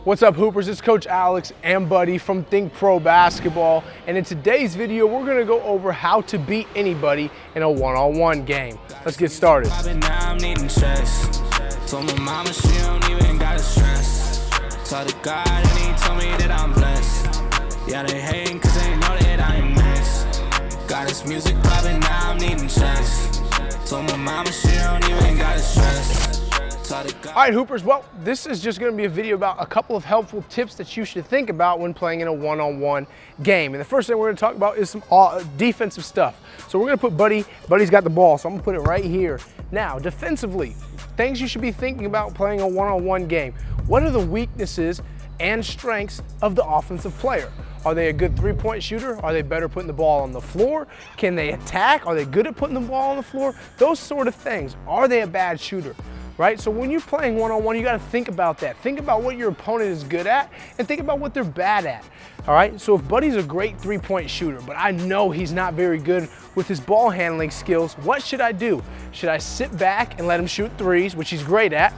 What's up, Hoopers? It's Coach Alex and Buddy from THINCPRO Basketball, and in today's video, we're gonna go over how to beat anybody in a one-on-one game. Let's get started. Yeah, they hating cause they know that I am next. Got this music poppin', now I'm needing checks. Told my mama she don't even gotta stress. All right, Hoopers, well, this is just gonna be a video about a couple of helpful tips that you should think about when playing in a one-on-one game. And the first thing we're gonna talk about is some defensive stuff. So we're gonna put Buddy's got the ball, so I'm gonna put it right here. Now, defensively, things you should be thinking about playing a one-on-one game. What are the weaknesses and strengths of the offensive player? Are they a good three-point shooter? Are they better putting the ball on the floor? Can they attack? Are they good at putting the ball on the floor? Those sort of things. Are they a bad shooter? Right? So when you're playing one-on-one, you got to think about that. Think about what your opponent is good at and think about what they're bad at. All right? So if Buddy's a great three-point shooter, but I know he's not very good with his ball handling skills, what should I do? Should I sit back and let him shoot threes, which he's great at?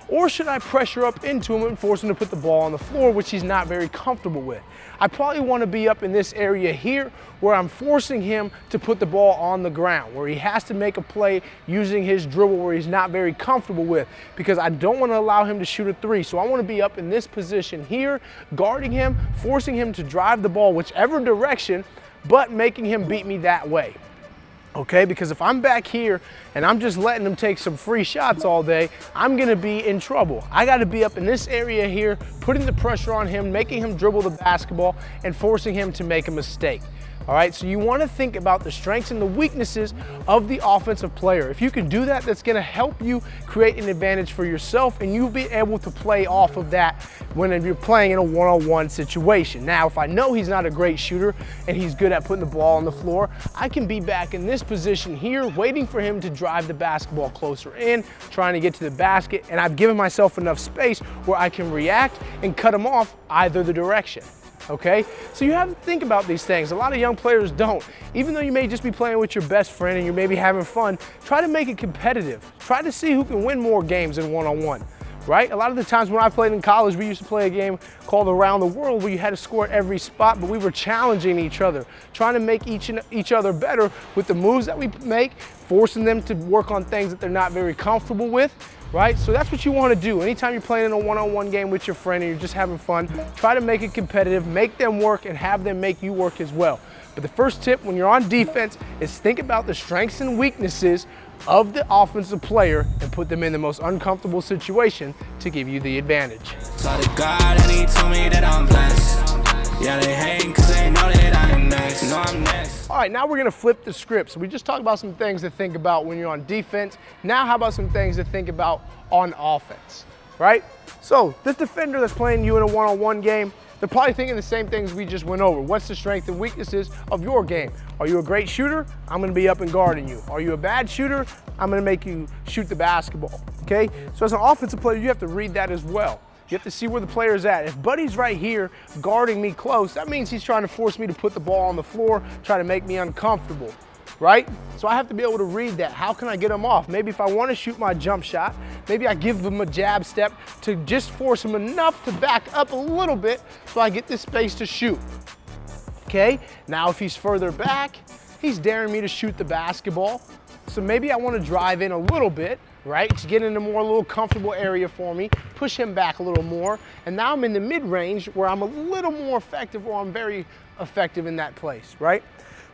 Or should I pressure up into him and force him to put the ball on the floor, which he's not very comfortable with? I probably want to be up in this area here where I'm forcing him to put the ball on the ground, where he has to make a play using his dribble where he's not very comfortable with, because I don't want to allow him to shoot a three. So I want to be up in this position here, guarding him, forcing him to drive the ball whichever direction, but making him beat me that way. Okay, because if I'm back here and I'm just letting him take some free shots all day, I'm gonna be in trouble. I gotta be up in this area here, putting the pressure on him, making him dribble the basketball, and forcing him to make a mistake. All right, so you wanna think about the strengths and the weaknesses of the offensive player. If you can do that, that's gonna help you create an advantage for yourself, and you'll be able to play off of that when you're playing in a one-on-one situation. Now, if I know he's not a great shooter and he's good at putting the ball on the floor, I can be back in this position here, waiting for him to drive the basketball closer in, trying to get to the basket, and I've given myself enough space where I can react and cut him off either the direction. Okay, so you have to think about these things. A lot of young players don't. Even though you may just be playing with your best friend and you're maybe having fun, try to make it competitive. Try to see who can win more games in one-on-one, right? A lot of the times when I played in college, we used to play a game called Around the World where you had to score at every spot, but we were challenging each other, trying to make each other better with the moves that we make, forcing them to work on things that they're not very comfortable with. Right? So that's what you want to do. Anytime you're playing in a one-on-one game with your friend and you're just having fun, try to make it competitive, make them work, and have them make you work as well. But the first tip when you're on defense is think about the strengths and weaknesses of the offensive player and put them in the most uncomfortable situation to give you the advantage. Yeah, they hating cause they know that I am next. No, I'm next. All right, now we're gonna flip the script. So we just talked about some things to think about when you're on defense. Now how about some things to think about on offense, right? So this defender that's playing you in a one-on-one game, they're probably thinking the same things we just went over. What's the strengths and weaknesses of your game? Are you a great shooter? I'm gonna be up and guarding you. Are you a bad shooter? I'm gonna make you shoot the basketball, okay? So as an offensive player, you have to read that as well. You have to see where the player's at. If Buddy's right here guarding me close, that means he's trying to force me to put the ball on the floor, try to make me uncomfortable, right? So I have to be able to read that. How can I get him off? Maybe if I want to shoot my jump shot, maybe I give him a jab step to just force him enough to back up a little bit so I get this space to shoot, okay? Now if he's further back, he's daring me to shoot the basketball. So maybe I want to drive in a little bit, right, to get in a more little comfortable area for me, push him back a little more, and now I'm in the mid-range where I'm a little more effective, or I'm very effective in that place, right?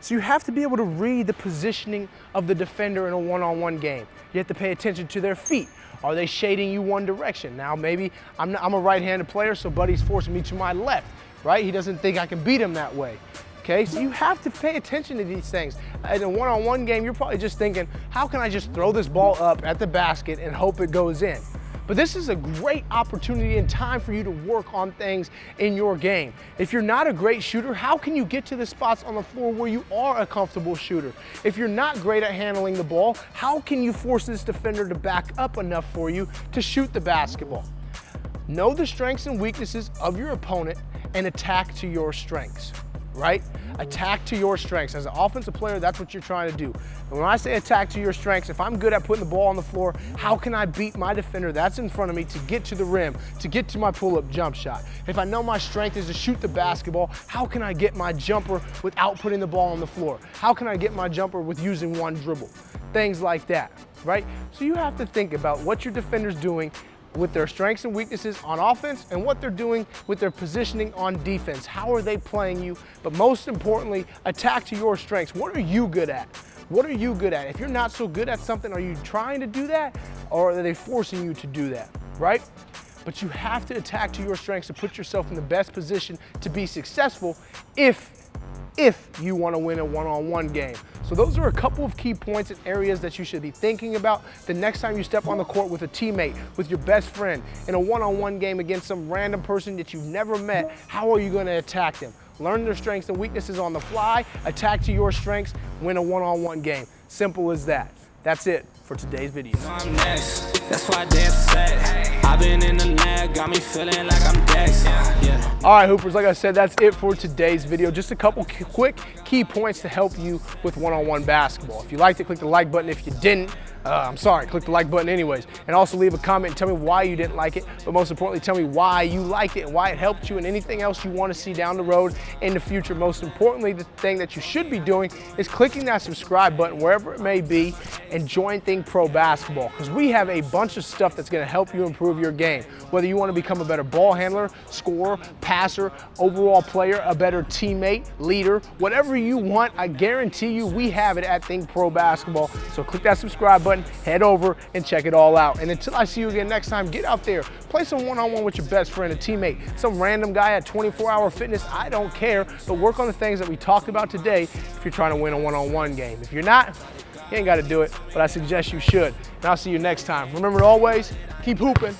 So you have to be able to read the positioning of the defender in a one-on-one game. You have to pay attention to their feet. Are they shading you one direction? Now maybe I'm a right-handed player, so Buddy's forcing me to my left, right? He doesn't think I can beat him that way. Okay, so you have to pay attention to these things. In a one-on-one game, you're probably just thinking, how can I just throw this ball up at the basket and hope it goes in? But this is a great opportunity and time for you to work on things in your game. If you're not a great shooter, how can you get to the spots on the floor where you are a comfortable shooter? If you're not great at handling the ball, how can you force this defender to back up enough for you to shoot the basketball? Know the strengths and weaknesses of your opponent and attack to your strengths. right? Attack to your strengths. As an offensive player, that's what you're trying to do. And when I say attack to your strengths, if I'm good at putting the ball on the floor, how can I beat my defender that's in front of me to get to the rim, to get to my pull-up jump shot? If I know my strength is to shoot the basketball, how can I get my jumper without putting the ball on the floor? How can I get my jumper with using one dribble? Things like that, right? So you have to think about what your defender's doing with their strengths and weaknesses on offense and what they're doing with their positioning on defense. How are they playing you? But most importantly, attack to your strengths. What are you good at? What are you good at? If you're not so good at something, are you trying to do that or are they forcing you to do that, right? But you have to attack to your strengths to put yourself in the best position to be successful if you want to win a one-on-one game. So those are a couple of key points and areas that you should be thinking about the next time you step on the court with a teammate, with your best friend, in a one-on-one game against some random person that you've never met. How are you going to attack them? Learn their strengths and weaknesses on the fly, attack to your strengths, win a one-on-one game. Simple as that. That's it for today's video. I'm next. That's why they upset. I've been in the lag, got me feeling like I'm Dex. Yeah. All right, Hoopers, like I said, that's it for today's video. Just a couple quick key points to help you with one-on-one basketball. If you liked it, click the like button. If you didn't, I'm sorry, click the like button anyways. And also leave a comment and tell me why you didn't like it, but most importantly, tell me why you liked it and why it helped you and anything else you want to see down the road in the future. Most importantly, the thing that you should be doing is clicking that subscribe button wherever it may be and join THINCPRO Basketball, because we have a bunch of stuff that's going to help you improve your game. Whether you want to become a better ball handler, scorer, passer, overall player, a better teammate, leader, whatever you want, I guarantee you we have it at THINCPRO Basketball. So click that subscribe button, head over and check it all out. And until I see you again next time, get out there, play some one-on-one with your best friend, a teammate, some random guy at 24-hour fitness, I don't care, but work on the things that we talked about today if you're trying to win a one-on-one game. If you're not, you ain't got to do it, but I suggest you should. And I'll see you next time. Remember to always keep hooping.